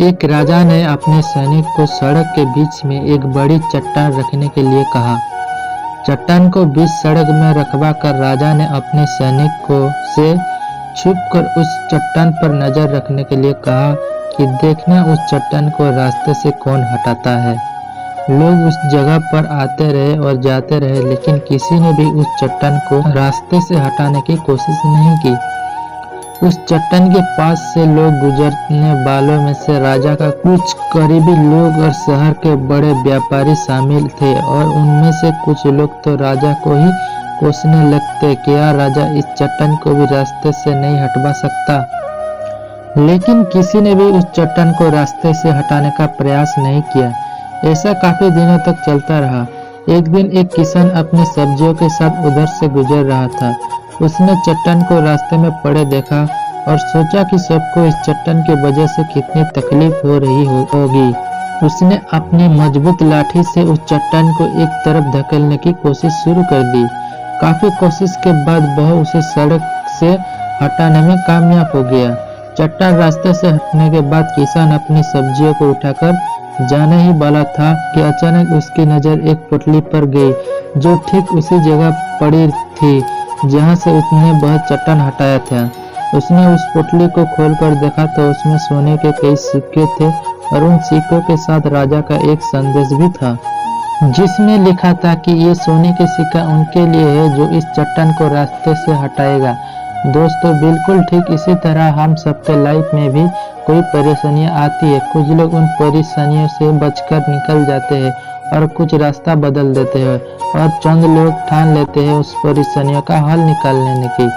एक राजा ने अपने सैनिक को सड़क के बीच में एक बड़ी चट्टान रखने के लिए कहा। चट्टान को बीच सड़क में रखवा कर राजा ने अपने सैनिक को से छुपकर उस चट्टान पर नजर रखने के लिए कहा कि देखना उस चट्टान को रास्ते से कौन हटाता है। लोग उस जगह पर आते रहे और जाते रहे, लेकिन किसी ने भी उस चट्टान को रास्ते से हटाने की कोशिश नहीं की। उस चट्टान के पास से लोग गुजरने वालों में से राजा का कुछ करीबी लोग और शहर के बड़े व्यापारी शामिल थे, और उनमें से कुछ लोग तो राजा को ही कोसने लगते कि क्या राजा इस चट्टान को भी रास्ते से नहीं हटवा सकता। लेकिन किसी ने भी उस चट्टान को रास्ते से हटाने का प्रयास नहीं किया। ऐसा काफी दिनों तक चलता रहा। एक दिन एक किसान अपनी सब्जियों के साथ उधर से गुजर रहा था। उसने चट्टान को रास्ते में पड़े देखा और सोचा कि सबको इस चट्टान की वजह से कितनी तकलीफ हो रही होगी। उसने अपनी मजबूत लाठी से उस चट्टान को एक तरफ धकेलने की कोशिश शुरू कर दी। काफी कोशिश के बाद वह उसे सड़क से हटाने में कामयाब हो गया। चट्टान रास्ते से हटने के बाद किसान अपनी सब्जियों को उठाकर जाने ही वाला था कि अचानक उसकी नजर एक पोटली पर गई, जो ठीक उसी जगह पड़ी थी जहां से उसने वह चट्टान हटाया था। उसने उस पोटली को खोलकर देखा तो उसमें सोने के कई सिक्के थे, और उन सिक्कों के साथ राजा का एक संदेश भी था, जिसमें लिखा था कि ये सोने के सिक्का उनके लिए है जो इस चट्टान को रास्ते से हटाएगा। दोस्तों, बिल्कुल ठीक इसी तरह हम सबके लाइफ में भी कोई परेशानियां आती है। कुछ लोग उन परेशानियों से बचकर निकल जाते हैं और कुछ रास्ता बदल देते हैं, और चंद लोग ठान लेते हैं उस परेशानियों का हल निकालने की,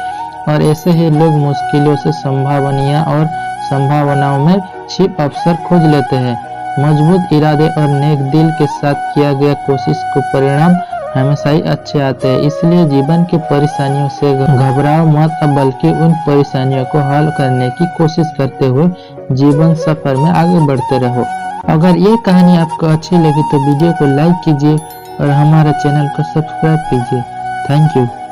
और ऐसे ही लोग मुश्किलों से संभावनाओं में छिप अवसर खोज लेते हैं। मजबूत इरादे और नेक दिल के साथ किया गया कोशिश को परिणाम हमेशा ही अच्छे आते हैं। इसलिए जीवन की परेशानियों से घबराओ मत, बल्कि उन परेशानियों को हल करने की कोशिश करते हुए जीवन सफर में आगे बढ़ते रहो। अगर ये कहानी आपको अच्छी लगी तो वीडियो को लाइक कीजिए और हमारे चैनल को सब्सक्राइब कीजिए। Thank you.